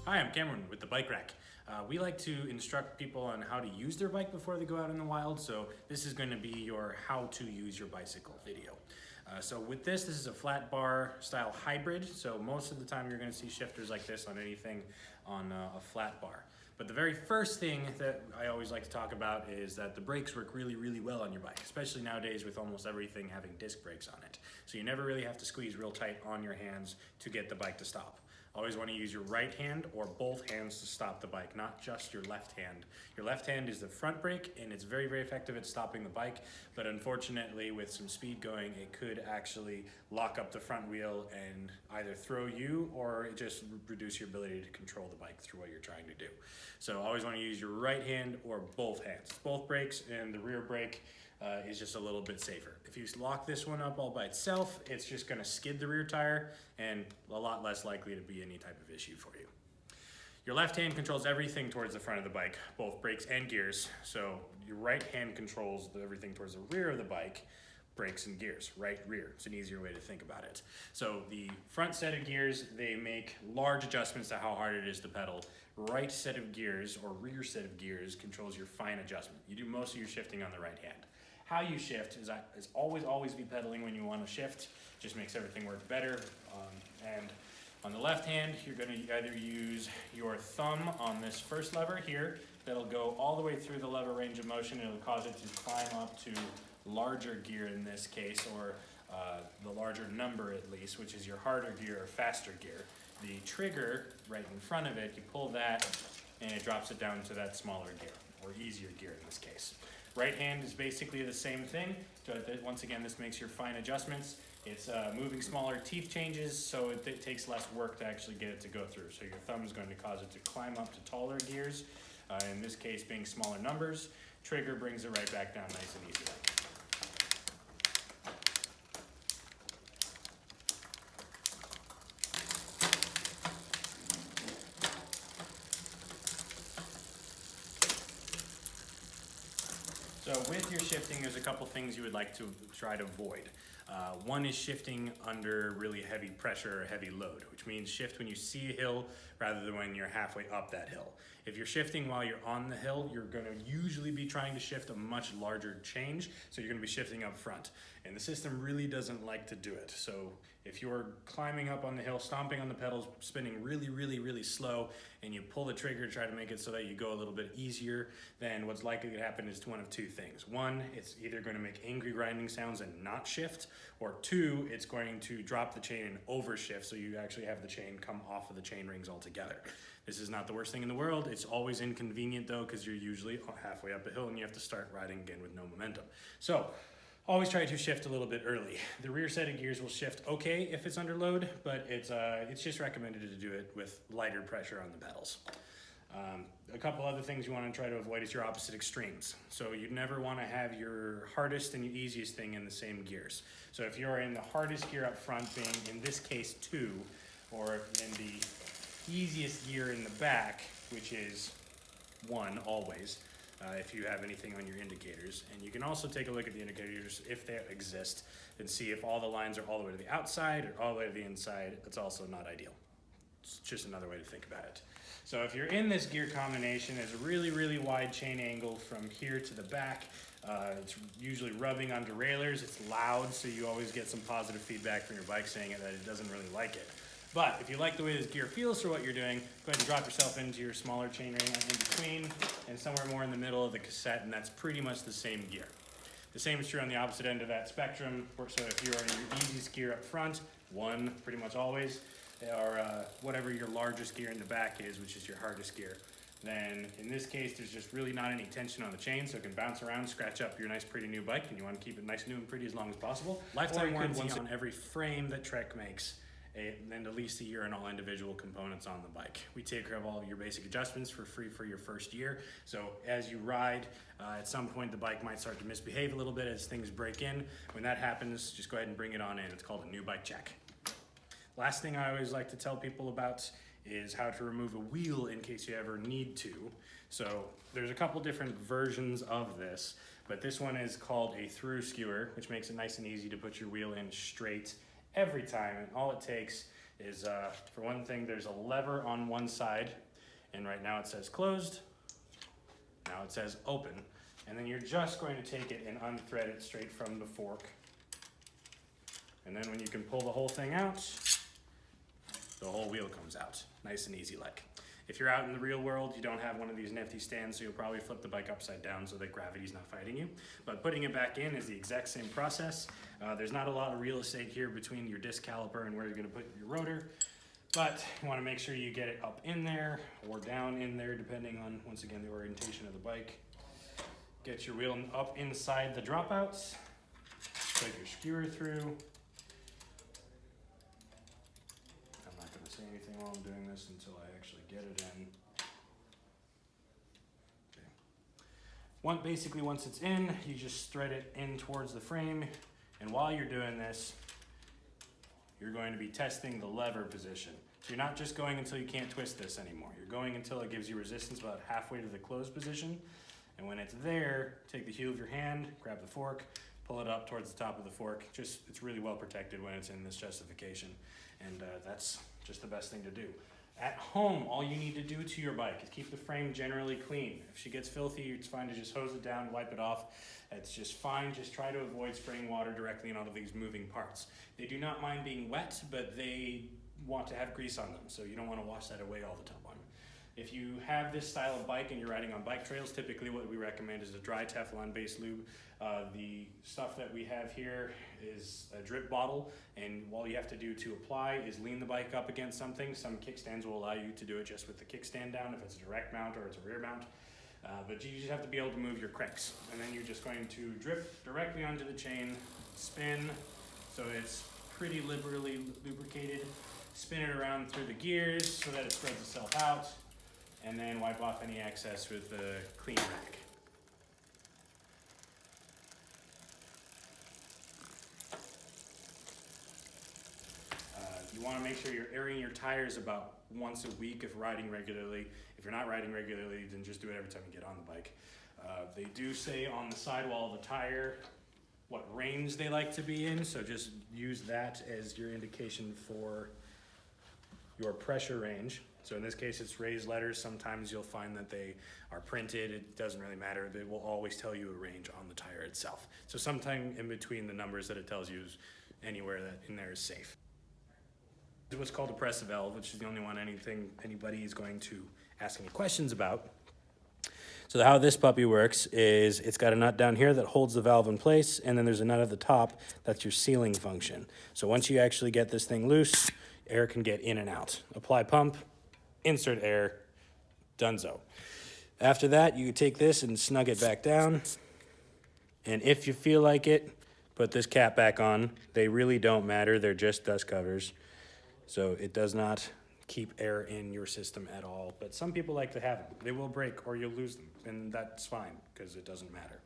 Hi, I'm Cameron with the Bike Rack. We like to instruct people on how to use their bike before they go out in the wild, so this is going to be your how to use your bicycle video. So with this is a flat bar style hybrid, so most of the time you're going to see shifters like this on anything on a flat bar. But the very first thing that I always like to talk about is that the brakes work really well on your bike, especially nowadays with almost everything having disc brakes on it. So you never really have to squeeze real tight on your hands to get the bike to stop. Always want to use your right hand or both hands to stop the bike, not just your left hand. Your left hand is the front brake and it's very effective at stopping the bike, but unfortunately with some speed going, it could actually lock up the front wheel and either throw you or just reduce your ability to control the bike through what you're trying to do. So always want to use your right hand or both hands. Both brakes, and the rear brake is just a little bit safer. If you lock this one up all by itself, it's just going to skid the rear tire and a lot less likely to be any type of issue for you. Your left hand controls everything towards the front of the bike, both brakes and gears. So your right hand controls everything towards the rear of the bike, brakes and gears, right, rear. It's an easier way to think about it. So the front set of gears, they make large adjustments to how hard it is to pedal. Right set of gears or rear set of gears controls your fine adjustment. You do most of your shifting on the right hand. How you shift is always be pedaling when you want to shift. Just makes everything work better. And on the left hand, you're going to either use your thumb on this first lever here. That'll go all the way through the lever range of motion. It'll cause it to climb up to larger gear in this case, or the larger number at least, which is your harder gear or faster gear. The trigger right in front of it, you pull that and it drops it down to that smaller gear, or easier gear in this case. Right hand is basically the same thing. Once again, this makes your fine adjustments. It's moving smaller teeth changes, so it takes less work to actually get it to go through. So your thumb is going to cause it to climb up to taller gears, in this case being smaller numbers. Trigger brings it right back down nice and easy. So with your shifting, there's a couple things you would like to try to avoid. One is shifting under really heavy pressure or heavy load, which means shift when you see a hill rather than when you're halfway up that hill. If you're shifting while you're on the hill, you're going to usually be trying to shift a much larger change, so you're going to be shifting up front. And the system really doesn't like to do it. So if you're climbing up on the hill, stomping on the pedals, spinning really slow, and you pull the trigger to try to make it so that you go a little bit easier, then what's likely to happen is one of two things. One, it's either going to make angry grinding sounds and not shift, or two, it's going to drop the chain and overshift, so you actually have the chain come off of the chain rings altogether. This is not the worst thing in the world. It's always inconvenient though, because you're usually halfway up a hill and you have to start riding again with no momentum. So always try to shift a little bit early. The rear set of gears will shift okay if it's under load, but it's just recommended to do it with lighter pressure on the pedals. A couple other things you want to try to avoid is your opposite extremes. So you'd never want to have your hardest and your easiest thing in the same gears. So if you're in the hardest gear up front, being in this case 2, or in the easiest gear in the back, which is 1 always, if you have anything on your indicators. And you can also take a look at the indicators if they exist and see if all the lines are all the way to the outside or all the way to the inside. It's also not ideal. It's just another way to think about it. So if you're in this gear combination, there's a really wide chain angle from here to the back. It's usually rubbing on derailleurs. It's loud, so you always get some positive feedback from your bike saying that it doesn't really like it. But if you like the way this gear feels for what you're doing, go ahead and drop yourself into your smaller chain ring in between and somewhere more in the middle of the cassette, and that's pretty much the same gear. The same is true on the opposite end of that spectrum. So if you're in your easiest gear up front, 1 pretty much always, or whatever your largest gear in the back is, which is your hardest gear, then in this case there's just really not any tension on the chain, so it can bounce around, scratch up your nice pretty new bike, and you want to keep it nice, new, and pretty as long as possible. Lifetime warranty on every frame that Trek makes, and at least a year on all individual components on the bike. We take care of all of your basic adjustments for free for your first year. So as you ride, at some point the bike might start to misbehave a little bit as things break in. When that happens, just go ahead and bring it on in. It's called a new bike check. Last thing I always like to tell people about is how to remove a wheel in case you ever need to. So there's a couple different versions of this, but this one is called a through skewer, which makes it nice and easy to put your wheel in straight every time, and all it takes is, for one thing, there's a lever on one side, and right now it says closed, now it says open, and then you're just going to take it and unthread it straight from the fork. And then when you can pull the whole thing out, the whole wheel comes out, nice and easy like. If you're out in the real world, you don't have one of these nifty stands, so you'll probably flip the bike upside down so that gravity's not fighting you. But putting it back in is the exact same process. There's not a lot of real estate here between your disc caliper and where you're gonna put your rotor, but you wanna make sure you get it up in there or down in there, depending on, once again, the orientation of the bike. Get your wheel up inside the dropouts, put your skewer through. I'm not gonna say anything while I'm doing this until I actually get it in. Okay. Basically, once it's in, you just thread it in towards the frame, and while you're doing this, you're going to be testing the lever position. So you're not just going until you can't twist this anymore. You're going until it gives you resistance about halfway to the closed position, and when it's there, take the heel of your hand, grab the fork, pull it up towards the top of the fork. It's really well protected when it's in this justification, and that's just the best thing to do. At home, all you need to do to your bike is keep the frame generally clean. If she gets filthy, it's fine to just hose it down, wipe it off. It's just fine. Just try to avoid spraying water directly on all of these moving parts. They do not mind being wet, but they want to have grease on them, so you don't want to wash that away all the time. If you have this style of bike and you're riding on bike trails, typically what we recommend is a dry Teflon-based lube. The stuff that we have here is a drip bottle, and all you have to do to apply is lean the bike up against something. Some kickstands will allow you to do it just with the kickstand down if it's a direct mount or it's a rear mount. But you just have to be able to move your cranks. And then you're just going to drip directly onto the chain, spin, so it's pretty liberally lubricated. Spin it around through the gears so that it spreads itself out, and then wipe off any excess with a clean rag. You want to make sure you're airing your tires about once a week if riding regularly. If you're not riding regularly, then just do it every time you get on the bike. They do say on the sidewall of the tire what range they like to be in, so just use that as your indication for your pressure range. So in this case, it's raised letters. Sometimes you'll find that they are printed. It doesn't really matter. It will always tell you a range on the tire itself. So sometime in between the numbers that it tells you is anywhere that in there is safe. What's called a press valve, which is the only one anybody is going to ask any questions about. So how this puppy works is it's got a nut down here that holds the valve in place, and then there's a nut at the top that's your sealing function. So once you actually get this thing loose, air can get in and out. Apply pump, insert air, donezo. After that, you take this and snug it back down, and if you feel like it, put this cap back on. They really don't matter, they're just dust covers. So it does not keep air in your system at all, but some people like to have them. They will break or you'll lose them, and that's fine because it doesn't matter.